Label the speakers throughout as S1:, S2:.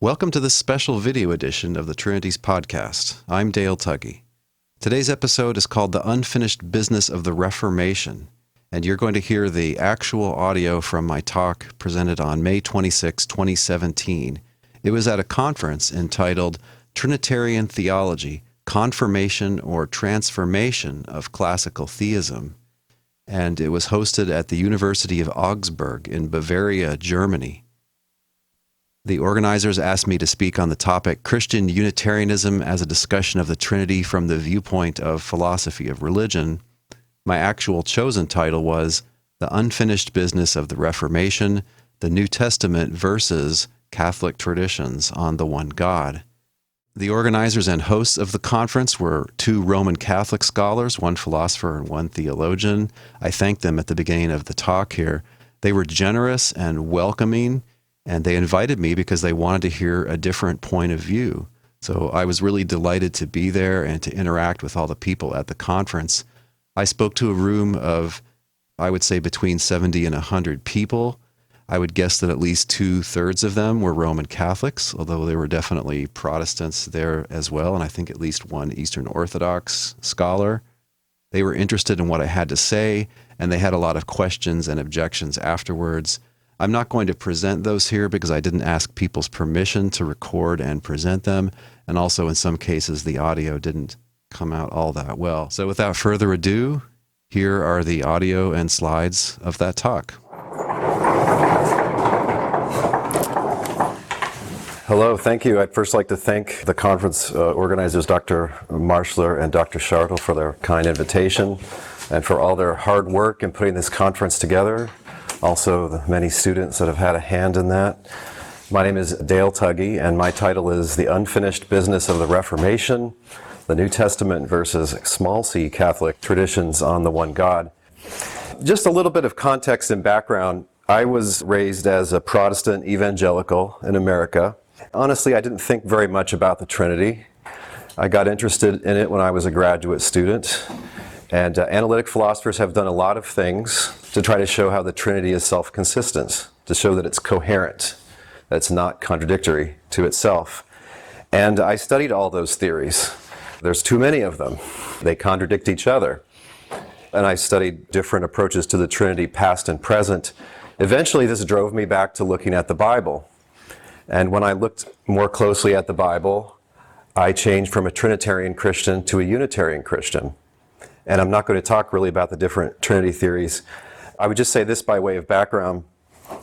S1: Welcome to this special video edition of the Trinities podcast. I'm Dale Tuggy. Today's episode is called The Unfinished Business of the Reformation, and you're going to hear the actual audio from my talk presented on May 26, 2017. It was at a conference entitled Trinitarian Theology, Confirmation or Transformation of Classical Theism, and it was hosted at the University of Augsburg in Bavaria, Germany. The organizers asked me to speak on the topic Christian Unitarianism as a discussion of the Trinity from the viewpoint of philosophy of religion. My actual chosen title was The Unfinished Business of the Reformation, the New Testament versus Catholic Traditions on the One God. The organizers and hosts of the conference were two Roman Catholic scholars, one philosopher and one theologian. I thanked them at the beginning of the talk here. They were generous and welcoming, and they invited me because they wanted to hear a different point of view. So I was really delighted to be there and to interact with all the people at the conference. I spoke to a room of, I would say, between 70 and 100 people. I would guess that at least 2/3 of them were Roman Catholics, although there were definitely Protestants there as well, and I think at least one Eastern Orthodox scholar. They were interested in what I had to say, and they had a lot of questions and objections afterwards. I'm not going to present those here because I didn't ask people's permission to record and present them, and also in some cases the audio didn't come out all that well. So without further ado, here are the audio and slides of that talk.
S2: Hello, thank you. I'd first like to thank the conference organizers, Dr. Marschler and Dr. Schärtl, for their kind invitation and for all their hard work in putting this conference together. Also, the many students that have had a hand in that. My name is Dale Tuggy, and my title is The Unfinished Business of the Reformation, the New Testament versus small c Catholic Traditions on the One God. Just a little bit of context and background. I was raised as a Protestant evangelical in America. Honestly, I didn't think very much about the Trinity. I got interested in it when I was a graduate student. And analytic philosophers have done a lot of things to try to show how the Trinity is self-consistent, to show that it's coherent, that it's not contradictory to itself. And I studied all those theories. There's too many of them. They contradict each other. And I studied different approaches to the Trinity, past and present. Eventually, this drove me back to looking at the Bible. And when I looked more closely at the Bible, I changed from a Trinitarian Christian to a Unitarian Christian. And I'm not going to talk really about the different Trinity theories. I would just say this by way of background.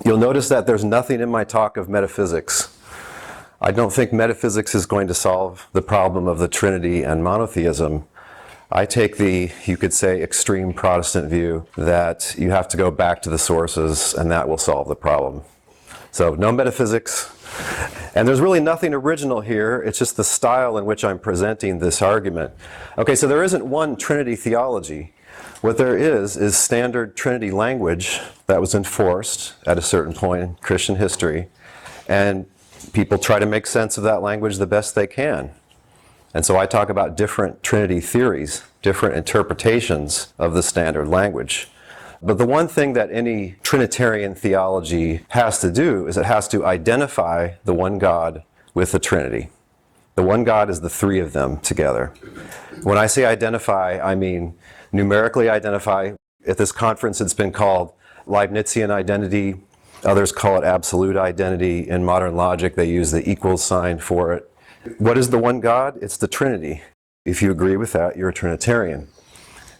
S2: You'll notice that there's nothing in my talk of metaphysics. I don't think metaphysics is going to solve the problem of the Trinity and monotheism. I take the, you could say, extreme Protestant view that you have to go back to the sources and that will solve the problem. So no metaphysics. And there's really nothing original here. It's just the style in which I'm presenting this argument. Okay, so there isn't one Trinity theology. What there is standard Trinity language that was enforced at a certain point in Christian history. And people try to make sense of that language the best they can. And so I talk about different Trinity theories, different interpretations of the standard language. But the one thing that any Trinitarian theology has to do is it has to identify the one God with the Trinity. The one God is the three of them together. When I say identify, I mean numerically identify. At this conference, it's been called Leibnizian identity. Others call it absolute identity. In modern logic, they use the equals sign for it. What is the one God? It's the Trinity. If you agree with that, you're a Trinitarian.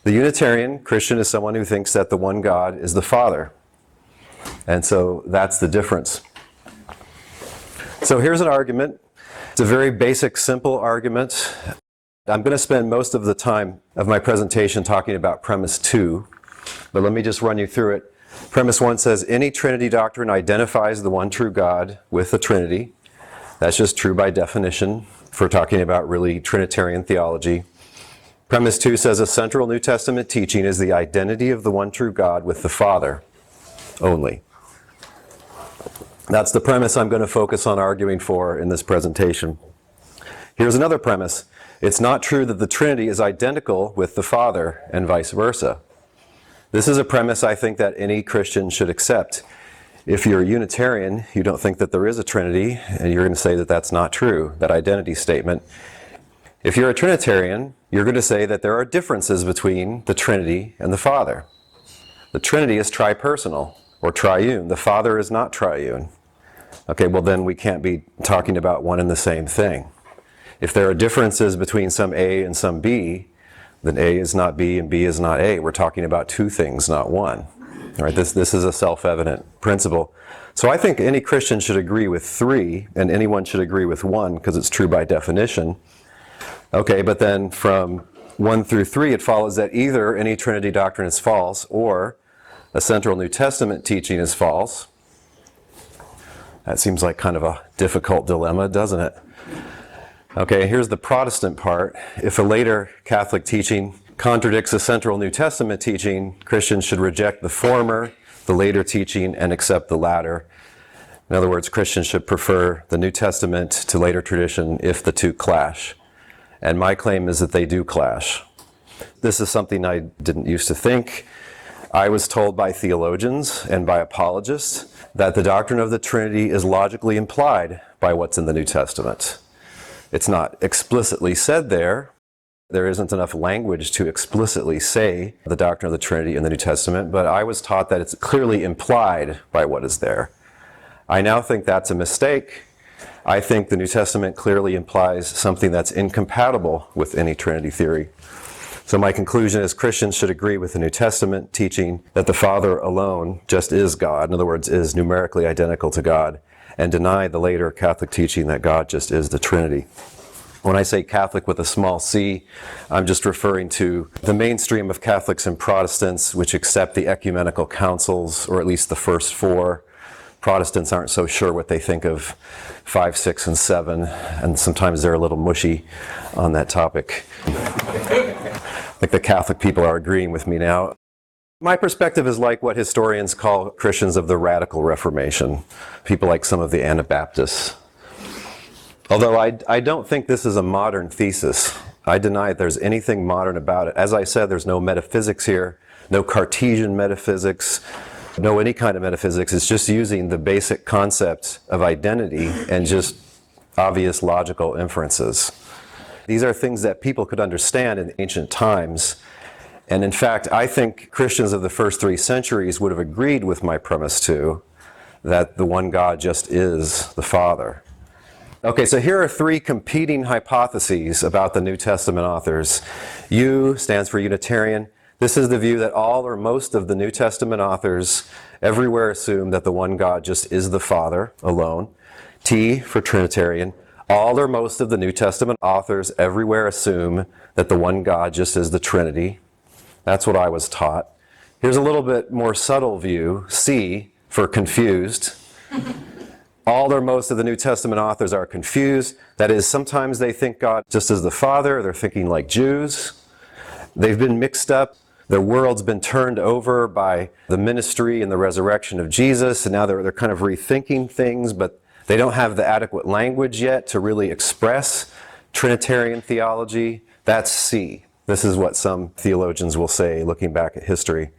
S2: The Unitarian Christian is someone who thinks that the one God is the Father. And so that's the difference. So here's an argument. It's a very basic, simple argument. I'm going to spend most of the time of my presentation talking about premise 2, but let me just run you through it. Premise 1 says, any Trinity doctrine identifies the one true God with the Trinity. That's just true by definition for talking about really Trinitarian theology. Premise 2 says a central New Testament teaching is the identity of the one true God with the Father only. That's the premise I'm going to focus on arguing for in this presentation. Here's another premise. It's not true that the Trinity is identical with the Father and vice versa. This is a premise I think that any Christian should accept. If you're a Unitarian, you don't think that there is a Trinity, and you're going to say that that's not true, that identity statement. If you're a Trinitarian, you're going to say that there are differences between the Trinity and the Father. The Trinity is tripersonal, or triune. The Father is not triune. Okay, well then we can't be talking about one and the same thing. If there are differences between some A and some B, then A is not B and B is not A. We're talking about two things, not one. All right, this is a self-evident principle. So I think any Christian should agree with three, and anyone should agree with one, because it's true by definition. Okay, but then from 1 through 3, it follows that either any Trinity doctrine is false, or a central New Testament teaching is false. That seems like kind of a difficult dilemma, doesn't it? Okay, here's the Protestant part. If a later Catholic teaching contradicts a central New Testament teaching, Christians should reject the former, the later teaching, and accept the latter. In other words, Christians should prefer the New Testament to later tradition if the two clash. And my claim is that they do clash. This is something I didn't used to think. I was told by theologians and by apologists that the doctrine of the Trinity is logically implied by what's in the New Testament. It's not explicitly said there. There isn't enough language to explicitly say the doctrine of the Trinity in the New Testament, but I was taught that it's clearly implied by what is there. I now think that's a mistake. I think the New Testament clearly implies something that's incompatible with any Trinity theory. So my conclusion is Christians should agree with the New Testament teaching that the Father alone just is God, in other words, is numerically identical to God, and deny the later Catholic teaching that God just is the Trinity. When I say Catholic with a small c, I'm just referring to the mainstream of Catholics and Protestants which accept the ecumenical councils, or at least the first four. Protestants aren't so sure what they think of 5, 6, and 7, and sometimes they're a little mushy on that topic. I think the Catholic people are agreeing with me now. My perspective is like what historians call Christians of the Radical Reformation, people like some of the Anabaptists. Although I don't think this is a modern thesis. I deny there's anything modern about it. As I said, there's no metaphysics here, no Cartesian metaphysics, no any kind of metaphysics. It's just using the basic concept of identity and just obvious logical inferences. These are things that people could understand in ancient times. And in fact, I think Christians of the first 3 centuries would have agreed with my premise too, that the one God just is the Father. Okay, so here are 3 competing hypotheses about the New Testament authors. U stands for Unitarian. This is the view that all or most of the New Testament authors everywhere assume that the one God just is the Father alone. T for Trinitarian. All or most of the New Testament authors everywhere assume that the one God just is the Trinity. That's what I was taught. Here's a little bit more subtle view, C for confused. All or most of the New Testament authors are confused. That is, sometimes they think God just is the Father, they're thinking like Jews. They've been mixed up. Their world's been turned over by the ministry and the resurrection of Jesus, and now they're kind of rethinking things, but they don't have the adequate language yet to really express Trinitarian theology. That's C. This is what some theologians will say, looking back at history.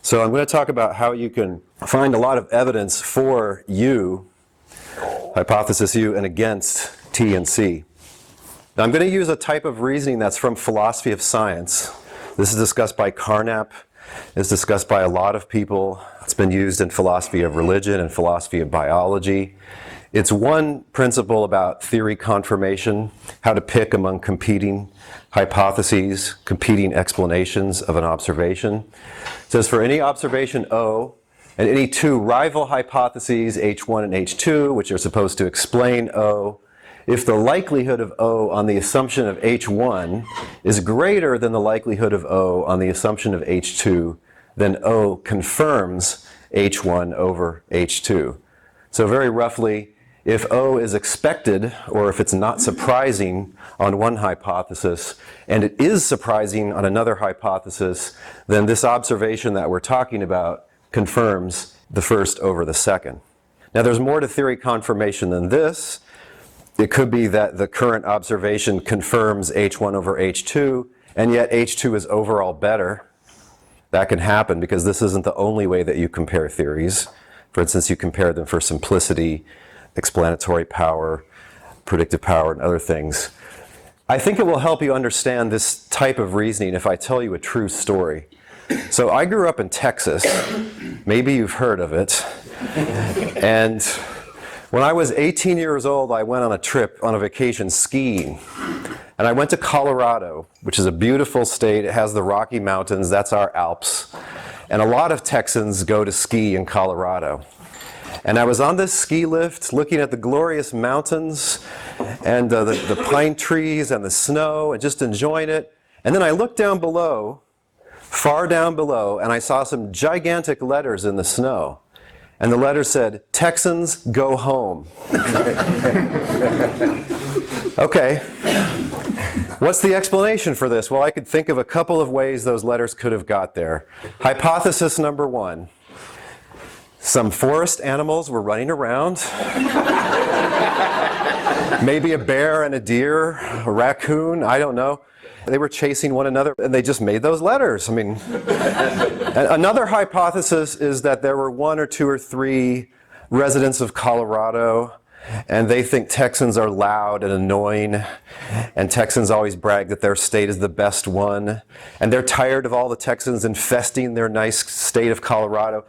S2: So I'm going to talk about how you can find a lot of evidence for U, hypothesis U, and against T and C. Now I'm going to use a type of reasoning that's from philosophy of science. This is discussed by Carnap. It's discussed by a lot of people. It's been used in philosophy of religion and philosophy of biology. It's one principle about theory confirmation, how to pick among competing hypotheses, competing explanations of an observation. It says for any observation O, and any 2 rival hypotheses, H1 and H2, which are supposed to explain O, if the likelihood of O on the assumption of H1 is greater than the likelihood of O on the assumption of H2, then O confirms H1 over H2. So very roughly, if O is expected, or if it's not surprising on one hypothesis, and it is surprising on another hypothesis, then this observation that we're talking about confirms the first over the second. Now there's more to theory confirmation than this. It could be that the current observation confirms H1 over H2, and yet H2 is overall better. That can happen because this isn't the only way that you compare theories. For instance, you compare them for simplicity, explanatory power, predictive power, and other things. I think it will help you understand this type of reasoning if I tell you a true story. So I grew up in Texas. Maybe you've heard of it. And when I was 18 years old, I went on a trip, on a vacation, skiing. And I went to Colorado, which is a beautiful state. It has the Rocky Mountains. That's our Alps. And a lot of Texans go to ski in Colorado. And I was on this ski lift looking at the glorious mountains and the pine trees and the snow and just enjoying it. And then I looked down below, far down below, and I saw some gigantic letters in the snow. And the letter said, "Texans, go home." Okay. What's the explanation for this? Well, I could think of a couple of ways those letters could have got there. Hypothesis number one. Some forest animals were running around. Maybe a bear and a deer, a raccoon, I don't know. They were chasing one another, and they just made those letters. I mean, another hypothesis is that there were 1 or 2 or 3 residents of Colorado, and they think Texans are loud and annoying, and Texans always brag that their state is the best one, and they're tired of all the Texans infesting their nice state of Colorado.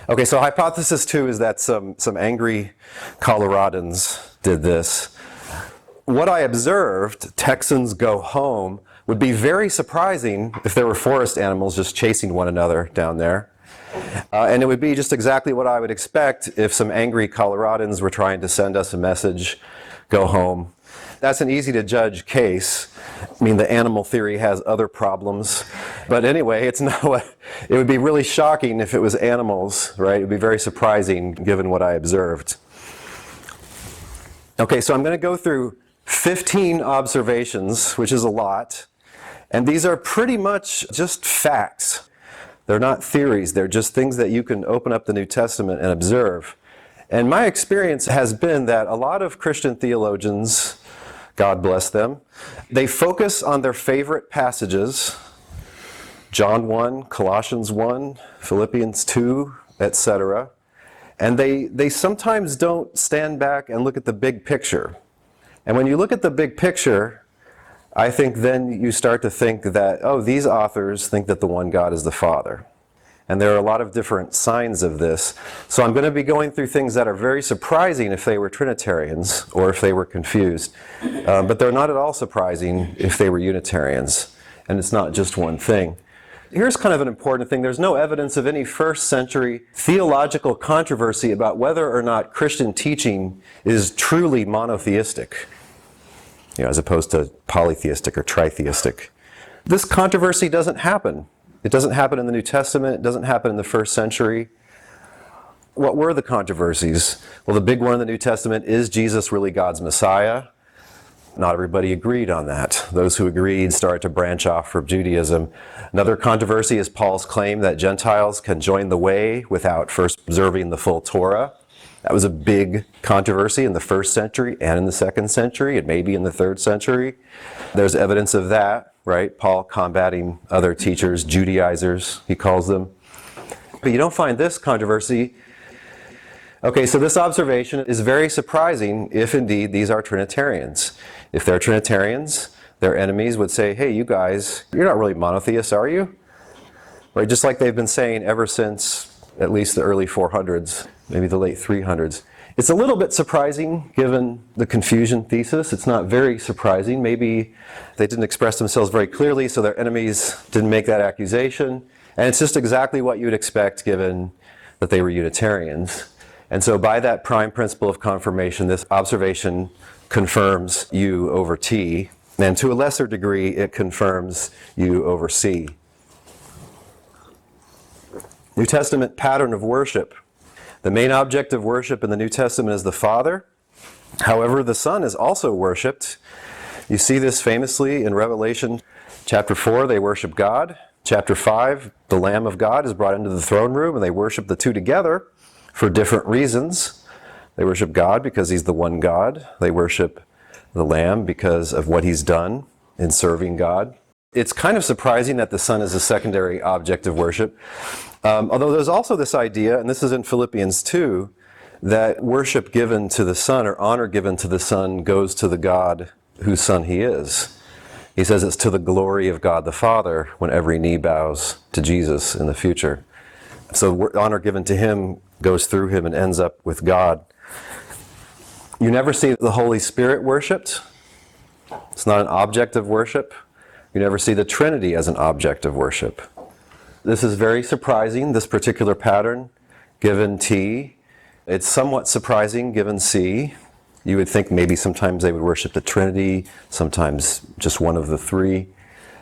S2: Okay, so hypothesis 2 is that some angry Coloradans did this. What I observed, Texans go home, would be very surprising if there were forest animals just chasing one another down there. And it would be just exactly what I would expect if some angry Coloradans were trying to send us a message, go home. That's an easy to judge case. I mean, the animal theory has other problems. But anyway, it would be really shocking if it was animals, right? It would be very surprising given what I observed. Okay, so I'm going to go through 15 observations, which is a lot. And these are pretty much just facts. They're not theories. They're just things that you can open up the New Testament and observe. And my experience has been that a lot of Christian theologians, God bless them, they focus on their favorite passages, John 1, Colossians 1, Philippians 2, etc. And they sometimes don't stand back and look at the big picture. And when you look at the big picture, I think then you start to think that, oh, these authors think that the one God is the Father. And there are a lot of different signs of this. So I'm going to be going through things that are very surprising if they were Trinitarians or if they were confused. But they're not at all surprising if they were Unitarians. And it's not just one thing. Here's kind of an important thing. There's no evidence of any first century theological controversy about whether or not Christian teaching is truly monotheistic, as opposed to polytheistic or tritheistic. This controversy doesn't happen. It doesn't happen in the New Testament. It doesn't happen in the first century. What were the controversies? Well, the big one in the New Testament, is Jesus really God's Messiah? Not everybody agreed on that. Those who agreed started to branch off from Judaism. Another controversy is Paul's claim that Gentiles can join the way without first observing the full Torah. That was a big controversy in the first century and in the second century, and maybe in the third century. There's evidence of that, right? Paul combating other teachers, Judaizers, he calls them. But you don't find this controversy. Okay, so this observation is very surprising if indeed these are Trinitarians. If they're Trinitarians, their enemies would say, hey, you guys, you're not really monotheists, are you? Right, just like they've been saying ever since at least the early 400s, maybe the late 300s. It's a little bit surprising given the confusion thesis. It's not very surprising. Maybe they didn't express themselves very clearly, so their enemies didn't make that accusation. And it's just exactly what you'd expect given that they were Unitarians. And so by that prime principle of confirmation, this observation confirms U over T, and to a lesser degree, it confirms U over C. New Testament pattern of worship. The main object of worship in the New Testament is the Father. However, the Son is also worshipped. You see this famously in Revelation chapter 4, they worship God. Chapter 5, the Lamb of God is brought into the throne room, and they worship the two together for different reasons. They worship God because He's the one God. They worship the Lamb because of what He's done in serving God. It's kind of surprising that the Son is a secondary object of worship. Although there's also this idea, and this is in Philippians 2, that worship given to the Son or honor given to the Son goes to the God whose Son he is. He says it's to the glory of God the Father when every knee bows to Jesus in the future. So honor given to him goes through him and ends up with God. You never see the Holy Spirit worshipped. It's not an object of worship. You never see the Trinity as an object of worship. This is very surprising, this particular pattern, given T. It's somewhat surprising given C. You would think maybe sometimes they would worship the Trinity, sometimes just one of the three.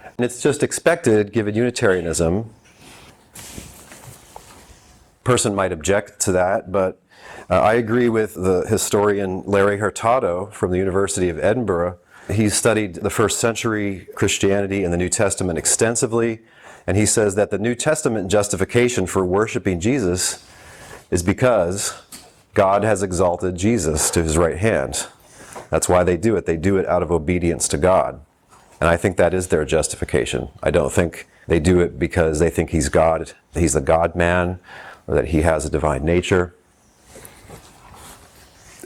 S2: And it's just expected given Unitarianism. Person might object to that, but I agree with the historian Larry Hurtado from the University of Edinburgh. He studied the first century Christianity and the New Testament extensively, and he says that the New Testament justification for worshiping Jesus is because God has exalted Jesus to his right hand. That's why they do it. They do it out of obedience to God. And I think that is their justification. I don't think they do it because they think he's God, he's the God-man, or that he has a divine nature.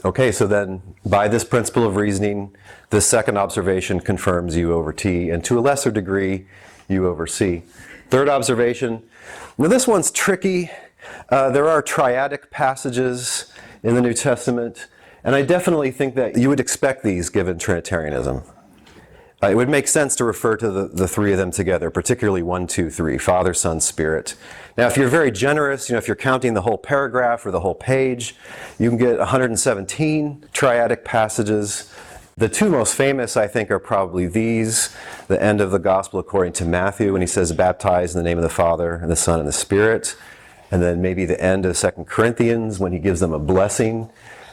S2: Okay, so then by this principle of reasoning, this second observation confirms U over T, and to a lesser degree, U over C. Third observation, now this one's tricky. There are triadic passages in the New Testament, and I definitely think that you would expect these given Trinitarianism. It would make sense to refer to the three of them together, particularly 1, 2, 3, Father, Son, Spirit. Now, if you're very generous, if you're counting the whole paragraph or the whole page, you can get 117 triadic passages. The two most famous, I think, are probably these, the end of the Gospel according to Matthew, when he says, baptize in the name of the Father, and the Son, and the Spirit. And then maybe the end of 2 Corinthians, when he gives them a blessing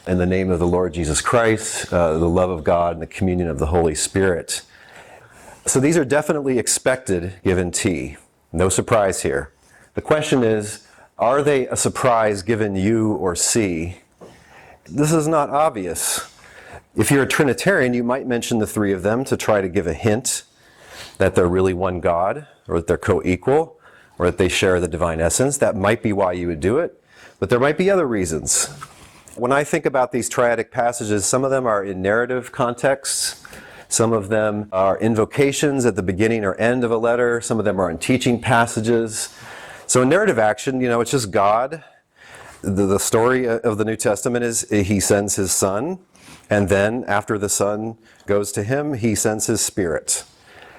S2: in the name of the Lord Jesus Christ, the love of God, and the communion of the Holy Spirit. So these are definitely expected given T. No surprise here. The question is, are they a surprise given U or C? This is not obvious. If you're a Trinitarian, you might mention the three of them to try to give a hint that they're really one God, or that they're co-equal, or that they share the divine essence. That might be why you would do it, but there might be other reasons. When I think about these triadic passages, some of them are in narrative contexts. Some of them are invocations at the beginning or end of a letter. Some of them are in teaching passages. So in narrative action, it's just God. The story of the New Testament is he sends his Son, and then after the Son goes to him, he sends his Spirit.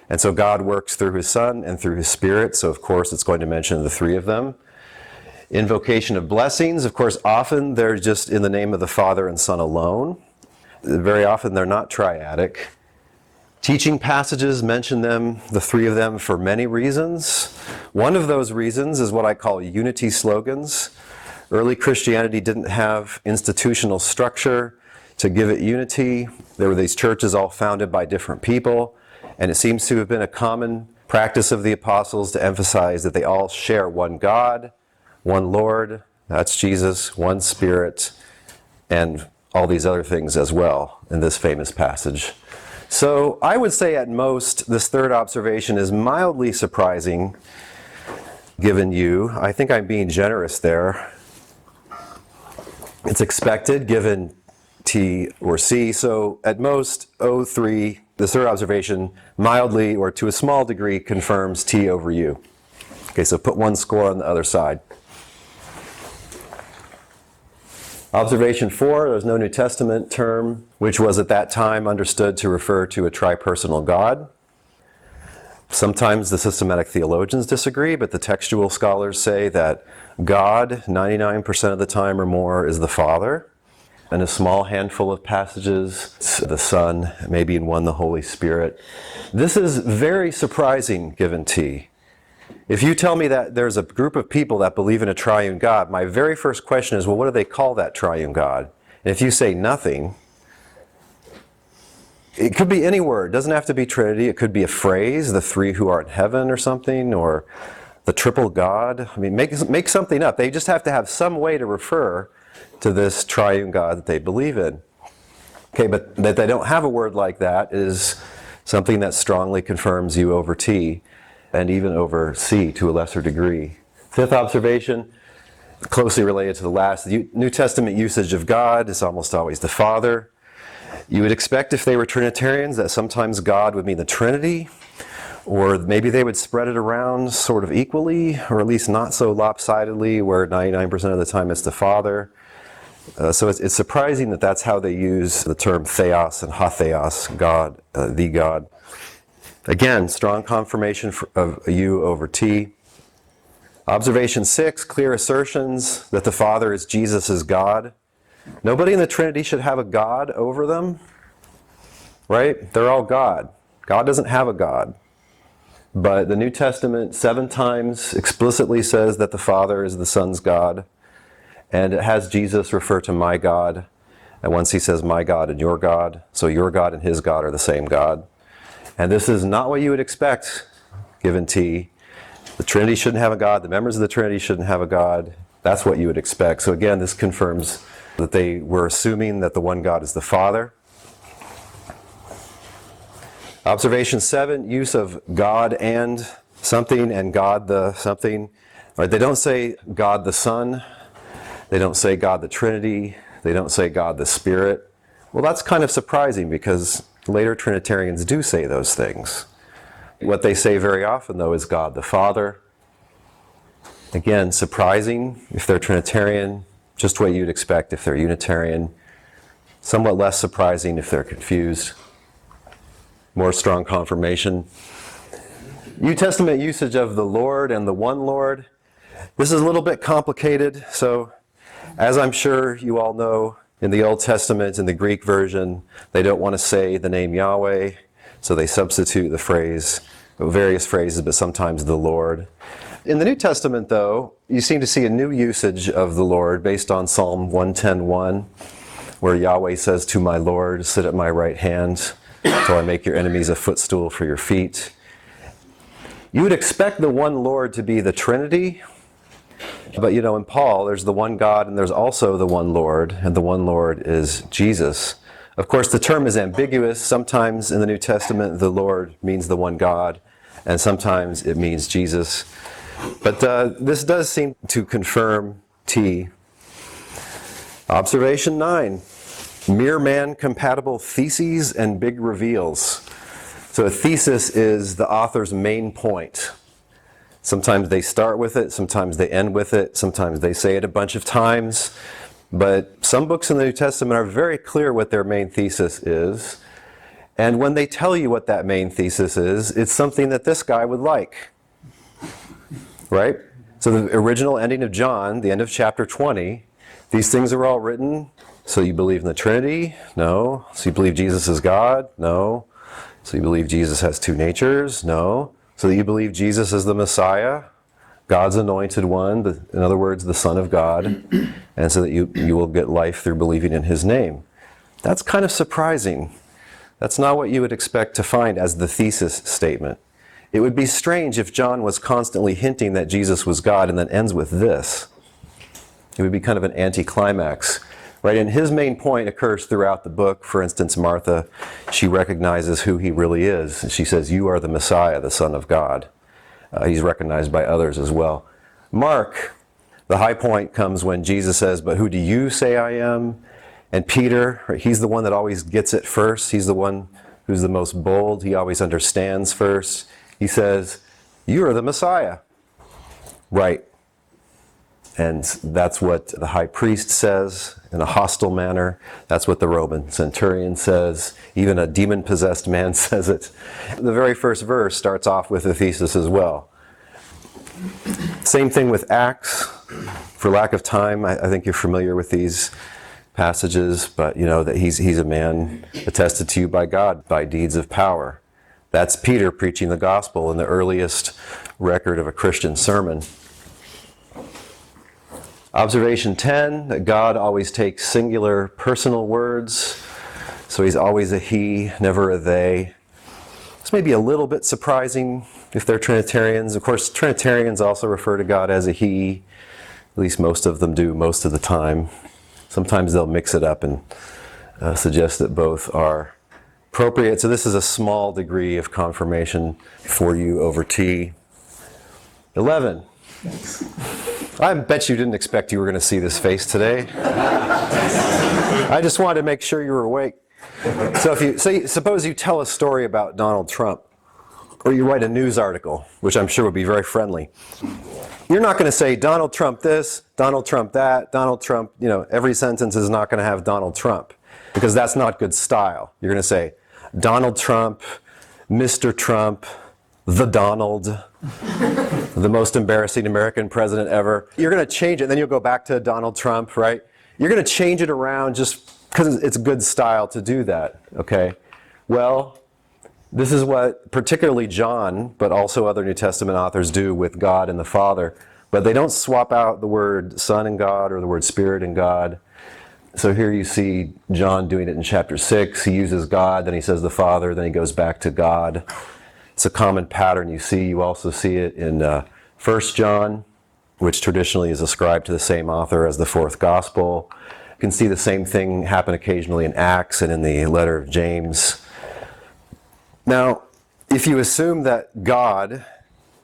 S2: And so God works through his Son and through his Spirit, so of course it's going to mention the three of them. Invocation of blessings, of course, often they're just in the name of the Father and Son alone. Very often they're not triadic. Teaching passages mention them, the three of them, for many reasons. One of those reasons is what I call unity slogans. Early Christianity didn't have institutional structure to give it unity. There were these churches all founded by different people, and it seems to have been a common practice of the apostles to emphasize that they all share one God, one Lord, that's Jesus, one Spirit, and all these other things as well in this famous passage. So I would say at most this third observation is mildly surprising given U. I think I'm being generous there. It's expected given T or C. So at most O3, the third observation mildly or to a small degree confirms T over U. Okay, so put one score on the other side. Observation 4, there's no New Testament term, which was at that time understood to refer to a tripersonal God. Sometimes the systematic theologians disagree, but the textual scholars say that God, 99% of the time or more, is the Father. And a small handful of passages, the Son, maybe in one the Holy Spirit. This is very surprising given T. If you tell me that there's a group of people that believe in a triune God, my very first question is, well, what do they call that triune God? And if you say nothing, it could be any word. It doesn't have to be Trinity. It could be a phrase, the three who are in heaven or something, or the triple God. I mean, make something up. They just have to have some way to refer to this triune God that they believe in. Okay, but that they don't have a word like that is something that strongly confirms U over T, and even over C to a lesser degree. Fifth observation, closely related to the last, the New Testament usage of God is almost always the Father. You would expect if they were Trinitarians that sometimes God would mean the Trinity, or maybe they would spread it around sort of equally, or at least not so lopsidedly, where 99% of the time it's the Father. So it's surprising that that's how they use the term theos and hatheos, God, the God. Again, strong confirmation of U over T. Observation 6, clear assertions that the Father is Jesus' God. Nobody in the Trinity should have a God over them, right? They're all God. God doesn't have a God. But the New Testament 7 times explicitly says that the Father is the Son's God. And it has Jesus refer to my God. And once he says my God and your God. So your God and his God are the same God. And this is not what you would expect given T. The Trinity shouldn't have a God. The members of the Trinity shouldn't have a God. That's what you would expect. So again, this confirms that they were assuming that the one God is the Father. Observation 7, use of God and something and God the something. Right, they don't say God the Son. They don't say God the Trinity. They don't say God the Spirit. Well, that's kind of surprising because later Trinitarians do say those things. What they say very often, though, is God the Father. Again, surprising if they're Trinitarian, just what you'd expect if they're Unitarian. Somewhat less surprising if they're confused. More strong confirmation. New Testament usage of the Lord and the one Lord. This is a little bit complicated, so as I'm sure you all know, in the Old Testament, in the Greek version, they don't want to say the name Yahweh, so they substitute the phrase, various phrases, but sometimes the Lord. In the New Testament, though, you seem to see a new usage of the Lord based on Psalm 110:1, where Yahweh says to my Lord, sit at my right hand till I make your enemies a footstool for your feet. You would expect the one Lord to be the Trinity, but you know, in Paul, there's the one God and there's also the one Lord, and the one Lord is Jesus. Of course, the term is ambiguous. Sometimes in the New Testament, the Lord means the one God, and sometimes it means Jesus. But this does seem to confirm T. Observation 9, mere man-compatible theses and big reveals. So a thesis is the author's main point. Sometimes they start with it, sometimes they end with it, sometimes they say it a bunch of times. But some books in the New Testament are very clear what their main thesis is. And when they tell you what that main thesis is, it's something that this guy would like. Right? So the original ending of John, the end of chapter 20, these things are all written. So you believe in the Trinity? No. So you believe Jesus is God? No. So you believe Jesus has two natures? No. So that you believe Jesus is the Messiah, God's anointed one, in other words, the Son of God, and so that you will get life through believing in his name. That's kind of surprising. That's not what you would expect to find as the thesis statement. It would be strange if John was constantly hinting that Jesus was God and then ends with this. It would be kind of an anticlimax. Right, and his main point occurs throughout the book. For instance, Martha, she recognizes who he really is. She says, you are the Messiah, the Son of God. He's recognized by others as well. Mark, the high point comes when Jesus says, but who do you say I am? And Peter, he's the one that always gets it first. He's the one who's the most bold. He always understands first. He says, you are the Messiah. Right. And that's what the high priest says in a hostile manner. That's what the Roman centurion says. Even a demon-possessed man says it. The very first verse starts off with a thesis as well. Same thing with Acts. For lack of time, I think you're familiar with these passages, but you know that he's a man attested to you by God by deeds of power. That's Peter preaching the gospel in the earliest record of a Christian sermon. Observation 10, that God always takes singular personal words. So he's always a he, never a they. This may be a little bit surprising if they're Trinitarians. Of course, Trinitarians also refer to God as a he. At least most of them do most of the time. Sometimes they'll mix it up and suggest that both are appropriate. So this is a small degree of confirmation for U over T. 11. I bet you didn't expect you were going to see this face today. I just wanted to make sure you were awake. So suppose you tell a story about Donald Trump, or you write a news article, which I'm sure would be very friendly. You're not going to say Donald Trump this, Donald Trump that, Donald Trump, every sentence is not going to have Donald Trump, because that's not good style. You're going to say Donald Trump, Mr. Trump, the Donald, the most embarrassing American president ever. You're going to change it, and then you'll go back to Donald Trump, right? You're going to change it around just because it's good style to do that, okay? Well, this is what particularly John, but also other New Testament authors do with God and the Father. But they don't swap out the word Son and God or the word Spirit and God. So here you see John doing it in chapter 6. He uses God, then he says the Father, then he goes back to God. It's a common pattern you see. You also see it in 1 John, which traditionally is ascribed to the same author as the fourth gospel. You can see the same thing happen occasionally in Acts and in the letter of James. Now, if you assume that God,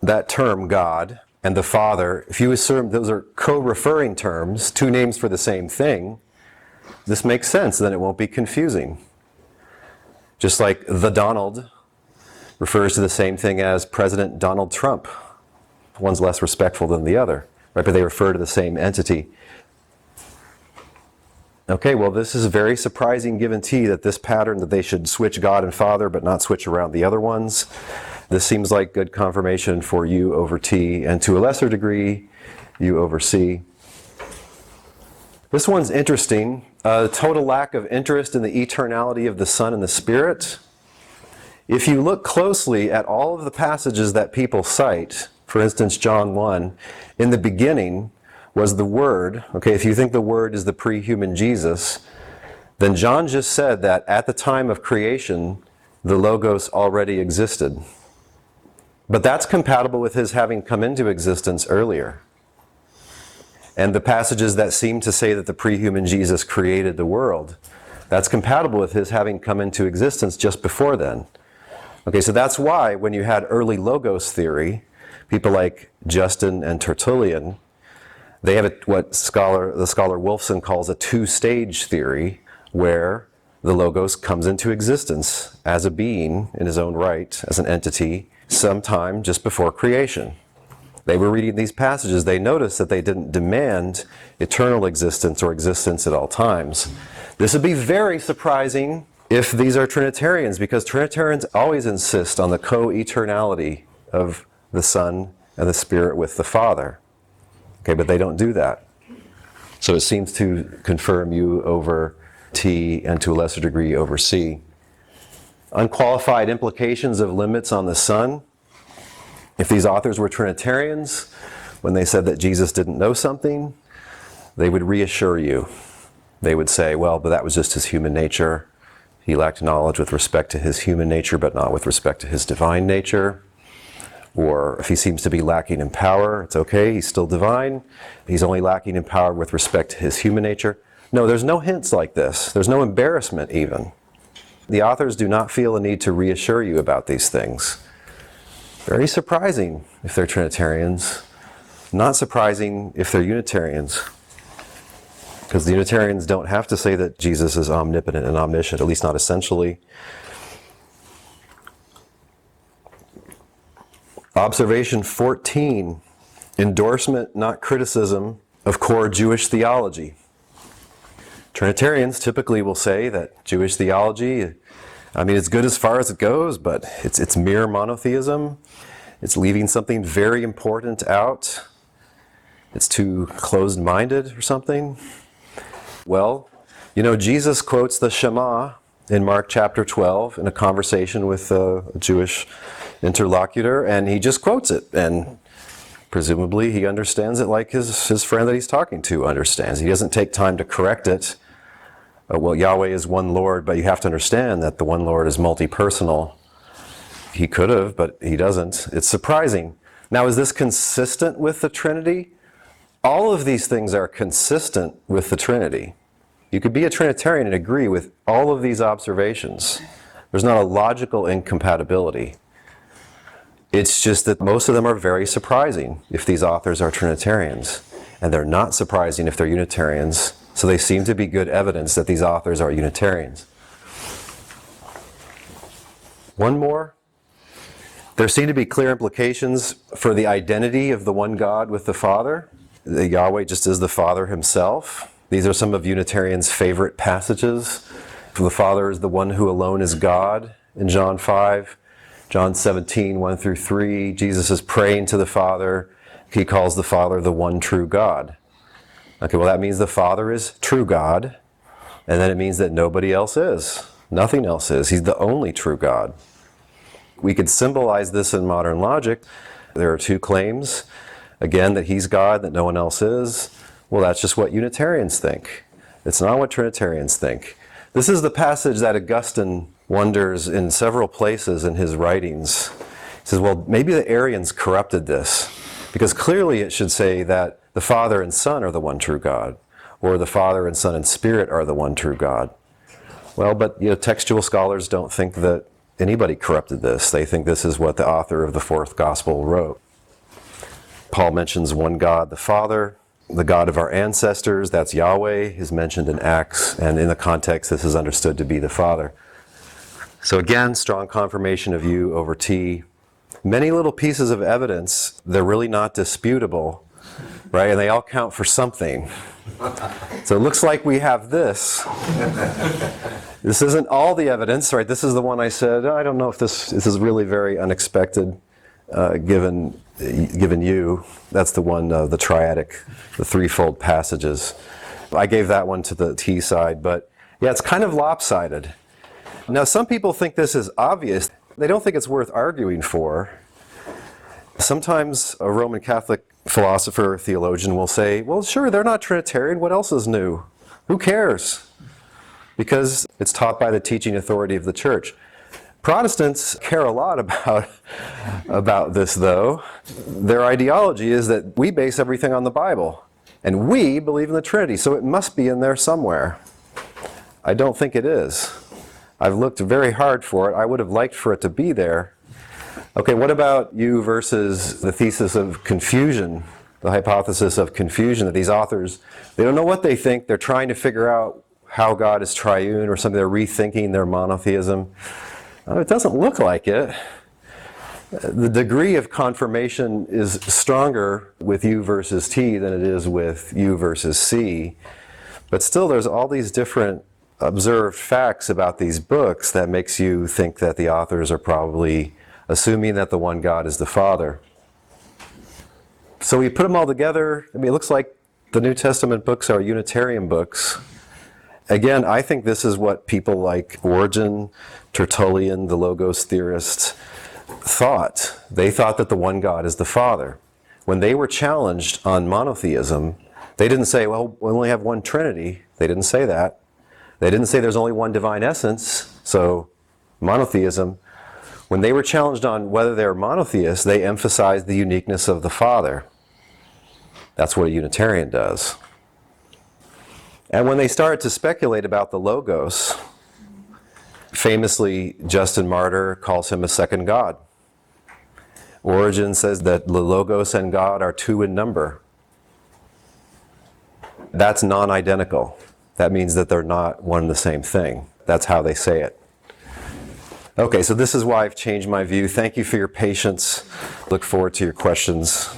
S2: that term God, and the Father, if you assume those are co-referring terms, two names for the same thing, this makes sense, then it won't be confusing. Just like the Donald refers to the same thing as President Donald Trump. One's less respectful than the other, right? But they refer to the same entity. Okay, well, this is very surprising given T that this pattern that they should switch God and Father but not switch around the other ones. This seems like good confirmation for U over T, and to a lesser degree, U over C. This one's interesting. Total lack of interest in the eternality of the Son and the Spirit. If you look closely at all of the passages that people cite, for instance, John 1, in the beginning was the Word. Okay, if you think the Word is the pre-human Jesus, then John just said that at the time of creation, the Logos already existed. But that's compatible with his having come into existence earlier. And the passages that seem to say that the pre-human Jesus created the world, that's compatible with his having come into existence just before then. Okay, so that's why when you had early Logos theory, people like Justin and Tertullian, they have what the scholar Wolfson calls a two-stage theory, where the Logos comes into existence as a being in his own right, as an entity, sometime just before creation. They were reading these passages. They noticed that they didn't demand eternal existence or existence at all times. This would be very surprising if these are Trinitarians, because Trinitarians always insist on the co-eternality of the Son and the Spirit with the Father. Okay, but they don't do that. So it seems to confirm U over T and to a lesser degree over C. Unqualified implications of limits on the Son. If these authors were Trinitarians, when they said that Jesus didn't know something, they would reassure you. They would say, well, but that was just his human nature. He lacked knowledge with respect to his human nature, but not with respect to his divine nature. Or if he seems to be lacking in power, it's okay, he's still divine. He's only lacking in power with respect to his human nature. No, there's no hints like this. There's no embarrassment even. The authors do not feel a need to reassure you about these things. Very surprising if they're Trinitarians. Not surprising if they're Unitarians. Because the Unitarians don't have to say that Jesus is omnipotent and omniscient, at least not essentially. Observation 14, endorsement, not criticism, of core Jewish theology. Trinitarians typically will say that Jewish theology, it's good as far as it goes, but it's mere monotheism. It's leaving something very important out. It's too closed-minded or something. Well, Jesus quotes the Shema in Mark chapter 12 in a conversation with a Jewish interlocutor, and he just quotes it, and presumably he understands it like his friend that he's talking to understands. He doesn't take time to correct it. Well, Yahweh is one Lord, but you have to understand that the one Lord is multi-personal. He could have, but he doesn't. It's surprising. Now, is this consistent with the Trinity? All of these things are consistent with the Trinity. You could be a Trinitarian and agree with all of these observations. There's not a logical incompatibility. It's just that most of them are very surprising if these authors are Trinitarians, and they're not surprising if they're Unitarians, so they seem to be good evidence that these authors are Unitarians. One more. There seem to be clear implications for the identity of the one God with the Father. The Yahweh just is the Father himself. These are some of Unitarians' favorite passages. The Father is the one who alone is God in John 5. John 17, 1 through 3, Jesus is praying to the Father. He calls the Father the one true God. Okay, well that means the Father is true God, and then it means that nobody else is. Nothing else is. He's the only true God. We could symbolize this in modern logic. There are two claims. Again, that he's God, that no one else is. Well, that's just what Unitarians think. It's not what Trinitarians think. This is the passage that Augustine wonders in several places in his writings. He says, well, maybe the Arians corrupted this, because clearly it should say that the Father and Son are the one true God, or the Father and Son and Spirit are the one true God. Well, but textual scholars don't think that anybody corrupted this. They think this is what the author of the fourth gospel wrote. Paul mentions one God, the Father. The God of our ancestors, that's Yahweh, is mentioned in Acts, and in the context this is understood to be the Father. So again, strong confirmation of U over T. Many little pieces of evidence, they're really not disputable, right? And they all count for something. So it looks like we have this. This isn't all the evidence, right? This is the one I said, I don't know if this is really very unexpected, given you. That's the one, the triadic, the threefold passages. I gave that one to the T side, but yeah, it's kind of lopsided. Now, some people think this is obvious. They don't think it's worth arguing for. Sometimes a Roman Catholic philosopher or theologian will say, well, sure, they're not Trinitarian. What else is new? Who cares? Because it's taught by the teaching authority of the church. Protestants care a lot about this, though. Their ideology is that we base everything on the Bible, and we believe in the Trinity, so it must be in there somewhere. I don't think it is. I've looked very hard for it. I would have liked for it to be there. Okay, what about you versus the thesis of confusion, the hypothesis of confusion, that these authors, they don't know what they think. They're trying to figure out how God is triune or something. They're rethinking their monotheism. It doesn't look like it. The degree of confirmation is stronger with U versus T than it is with U versus C. But still, there's all these different observed facts about these books that makes you think that the authors are probably assuming that the one God is the Father. So we put them all together. I mean, it looks like the New Testament books are Unitarian books. Again, I think this is what people like Origen, Tertullian, the Logos theorists, thought. They thought that the one God is the Father. When they were challenged on monotheism, they didn't say, well, we only have one Trinity. They didn't say that. They didn't say there's only one divine essence, so monotheism. When they were challenged on whether they're monotheists, they emphasized the uniqueness of the Father. That's what a Unitarian does. And when they started to speculate about the Logos, famously Justin Martyr calls him a second God. Origen says that the Logos and God are two in number. That's non-identical. That means that they're not one and the same thing. That's how they say it. Okay, so this is why I've changed my view. Thank you for your patience. Look forward to your questions.